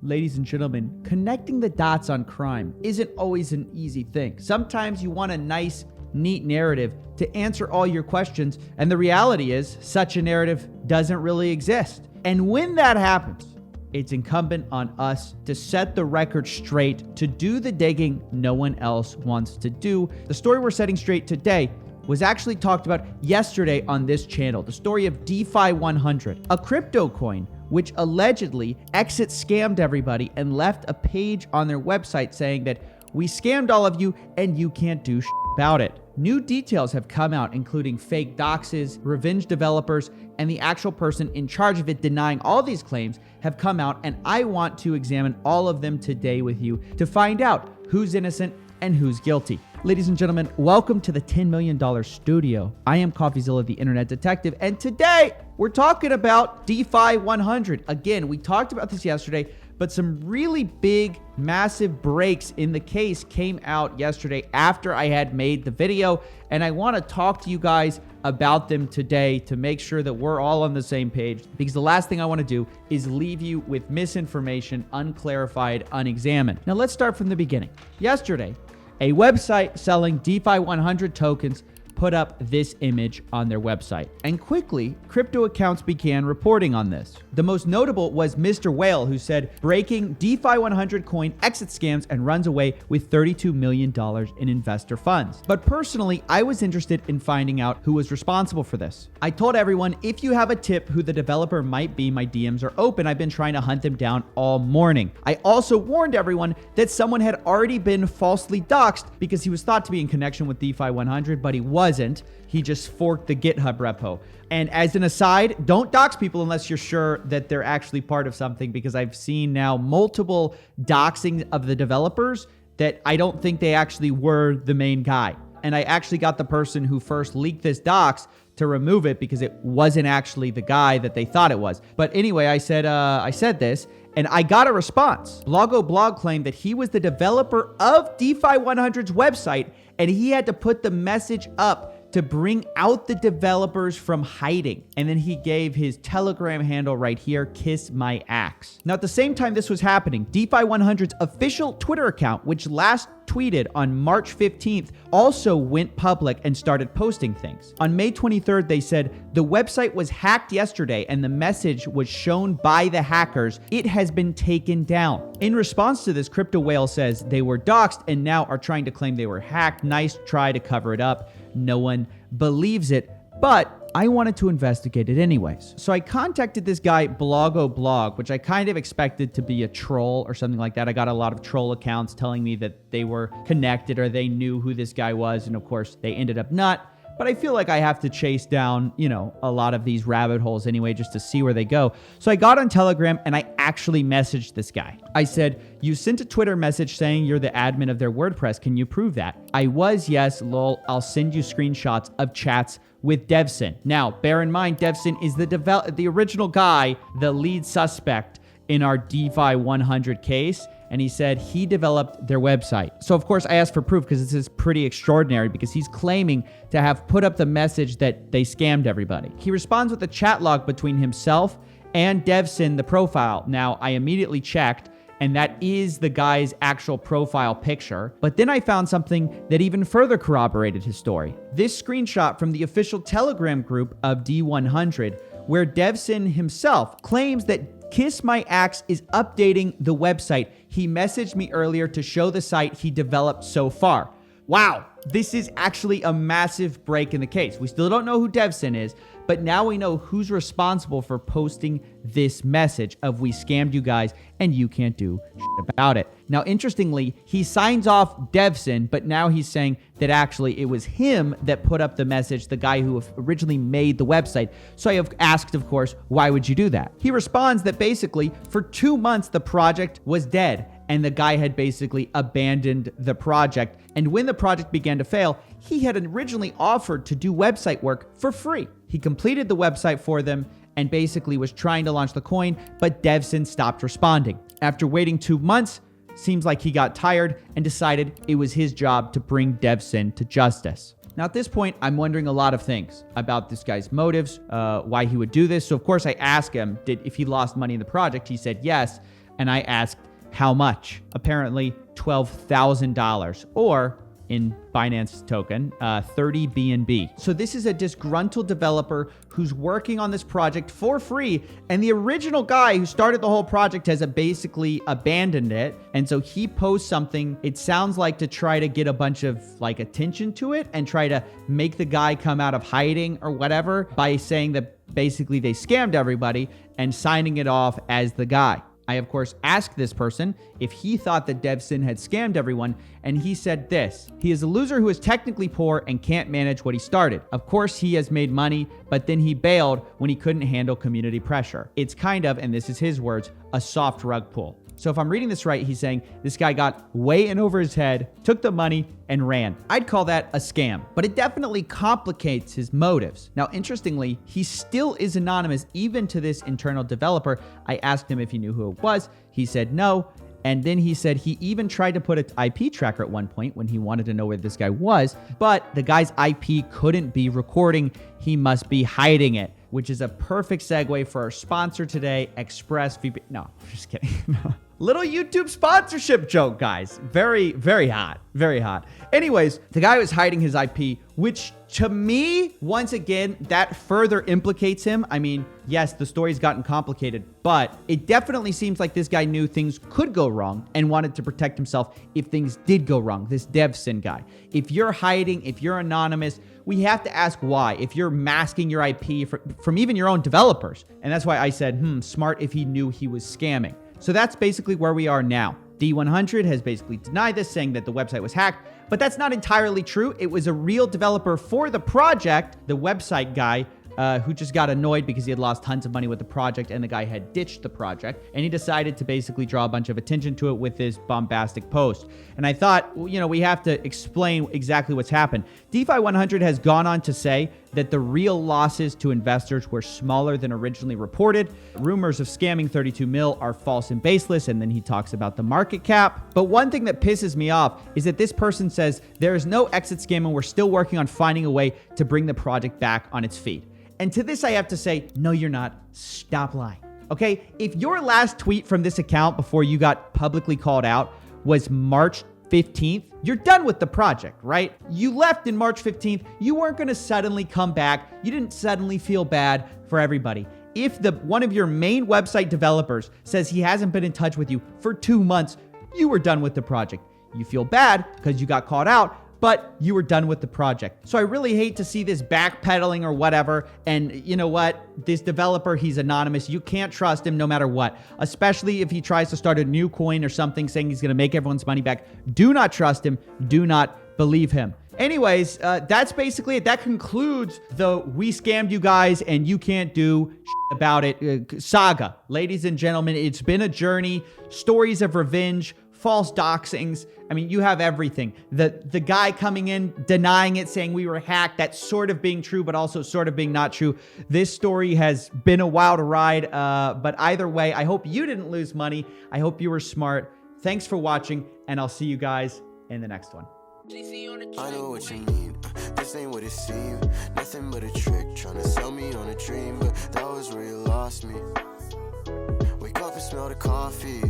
Ladies and gentlemen, connecting the dots on crime isn't always an easy thing. Sometimes you want a nice, neat narrative to answer all your questions, and the reality is such a narrative doesn't really exist. And when that happens, it's incumbent on us to set the record straight, to do the digging no one else wants to do. The story we're setting straight today was actually talked about yesterday on this channel. The story of DeFi 100, a crypto coin which allegedly exit scammed everybody and left a page on their website saying that we scammed all of you and you can't do shit about it. New details have come out, including fake doxes, revenge developers, and the actual person in charge of it denying all these claims have come out, and I want to examine all of them today with you to find out who's innocent and who's guilty. Ladies and gentlemen, welcome to the $10 million studio. I am Coffeezilla, the internet detective, and today we're talking about DeFi 100. Again, we talked about this yesterday, but some really big, massive breaks in the case came out yesterday after I had made the video, and I want to talk to you guys about them today to make sure that we're all on the same page, because the last thing I want to do is leave you with misinformation, unclarified, unexamined. Now let's start from the beginning. Yesterday, a website selling DeFi 100 tokens put up this image on their website, and quickly crypto accounts began reporting on this. The most notable was Mr. Whale, who said, breaking DeFi 100 coin exit scams and runs away with $32 million in investor funds. But personally, I was interested in finding out who was responsible for this. I told everyone, if you have a tip who the developer might be, my DMs are open. I've been trying to hunt them down all morning. I also warned everyone that someone had already been falsely doxxed because he was thought to be in connection with DeFi 100, but he wasn't. He just forked the GitHub repo. And as an aside, don't dox people unless you're sure that they're actually part of something, because I've seen now multiple doxing of the developers that I don't think they actually were the main guy. And I actually got the person who first leaked this dox to remove it because it wasn't actually the guy that they thought it was. But anyway, I said this, and I got a response. Blog claimed that he was the developer of DeFi 100's website, and he had to put the message up to bring out the developers from hiding. And then he gave his Telegram handle right here, Kiss My Axe. Now, at the same time this was happening, DeFi 100's official Twitter account, which last tweeted on March 15th, also went public and started posting things. On May 23rd, they said the website was hacked yesterday and the message was shown by the hackers. It has been taken down. In response to this, Crypto Whale says they were doxxed and now are trying to claim they were hacked. Nice try to cover it up. No one believes it, but I wanted to investigate it anyways. So I contacted this guy, Blog, which I kind of expected to be a troll or something like that. I got a lot of troll accounts telling me that they were connected or they knew who this guy was. And of course, they ended up not. But I feel like I have to chase down, a lot of these rabbit holes anyway, just to see where they go. So I got on Telegram and I actually messaged this guy. I said, you sent a Twitter message saying you're the admin of their WordPress. Can you prove that? I was, yes, lol. I'll send you screenshots of chats with Devson. Now, bear in mind, Devson is the original guy, the lead suspect in our DeFi 100 case. And he said he developed their website. So of course I asked for proof because this is pretty extraordinary, because he's claiming to have put up the message that they scammed everybody. He responds with a chat log between himself and Devson, the profile. Now I immediately checked, and that is the guy's actual profile picture. But then I found something that even further corroborated his story. This screenshot from the official Telegram group of D100, where Devson himself claims that Kiss My Axe is updating the website. He messaged me earlier to show the site he developed so far. Wow, this is actually a massive break in the case. We still don't know who Devson is, but now we know who's responsible for posting this message of we scammed you guys and you can't do shit about it. Now, interestingly, he signs off Devson, but now he's saying that actually it was him that put up the message, the guy who originally made the website. So I have asked, of course, why would you do that? He responds that basically for 2 months, the project was dead and the guy had basically abandoned the project. And when the project began to fail, he had originally offered to do website work for free. He completed the website for them and basically was trying to launch the coin, but Devson stopped responding. After waiting 2 months, seems like he got tired and decided it was his job to bring Devson to justice. Now, at this point, I'm wondering a lot of things about this guy's motives, why he would do this. So, of course, I asked him if he lost money in the project. He said yes. and I asked, how much? Apparently $12,000, or in Binance token, 30 BNB. So this is a disgruntled developer who's working on this project for free, and the original guy who started the whole project has basically abandoned it. And so he posts something, it sounds like, to try to get a bunch of like attention to it and try to make the guy come out of hiding or whatever by saying that basically they scammed everybody and signing it off as the guy. I, of course, asked this person if he thought that Devsin had scammed everyone, and he said this: he is a loser who is technically poor and can't manage what he started. Of course, he has made money, but then he bailed when he couldn't handle community pressure. It's kind of, and this is his words, a soft rug pull. So if I'm reading this right, he's saying this guy got way in over his head, took the money, and ran. I'd call that a scam, but it definitely complicates his motives. Now, interestingly, he still is anonymous even to this internal developer. I asked him if he knew who it was. He said no. And then he said he even tried to put an IP tracker at one point when he wanted to know where this guy was, but the guy's IP couldn't be recording. He must be hiding it, which is a perfect segue for our sponsor today, ExpressVPN. No, I'm just kidding. Little YouTube sponsorship joke, guys. Very, very hot. Very hot. Anyways, the guy was hiding his IP, which to me, once again, that further implicates him. I mean, yes, the story's gotten complicated, but it definitely seems like this guy knew things could go wrong and wanted to protect himself if things did go wrong. This Devsin guy. If you're hiding, if you're anonymous, we have to ask why. If you're masking your IP from even your own developers. And that's why I said, smart if he knew he was scamming. So that's basically where we are now. D100 has basically denied this, saying that the website was hacked, but that's not entirely true. It was a real developer for the project, the website guy, who just got annoyed because he had lost tons of money with the project and the guy had ditched the project. And he decided to basically draw a bunch of attention to it with this bombastic post. And I thought, we have to explain exactly what's happened. DeFi 100 has gone on to say that the real losses to investors were smaller than originally reported. Rumors of scamming 32 mil are false and baseless. And then he talks about the market cap. But one thing that pisses me off is that this person says there is no exit scam and we're still working on finding a way to bring the project back on its feet. And to this, I have to say, no, you're not. Stop lying. Okay? If your last tweet from this account before you got publicly called out was March 15th, you're done with the project, right? You left in March 15th. You weren't going to suddenly come back. You didn't suddenly feel bad for everybody. If one of your main website developers says he hasn't been in touch with you for 2 months, you were done with the project. You feel bad because you got caught out, but you were done with the project. So I really hate to see this backpedaling or whatever. And you know what? This developer, he's anonymous. You can't trust him no matter what, especially if he tries to start a new coin or something saying he's going to make everyone's money back. Do not trust him. Do not believe him. Anyways, that's basically it. That concludes the "we scammed you guys and you can't do about it" saga. Ladies and gentlemen, it's been a journey. Stories of revenge, false doxings. I mean, you have everything. The guy coming in, denying it, saying we were hacked. That's sort of being true, but also sort of being not true. This story has been a wild ride. But either way, I hope you didn't lose money. I hope you were smart. Thanks for watching, and I'll see you guys in the next one. I know what you mean. This ain't what it seemed. Nothing but a trick, trying to sell me on a dream, but that was where you lost me. Wake up and smell the coffee.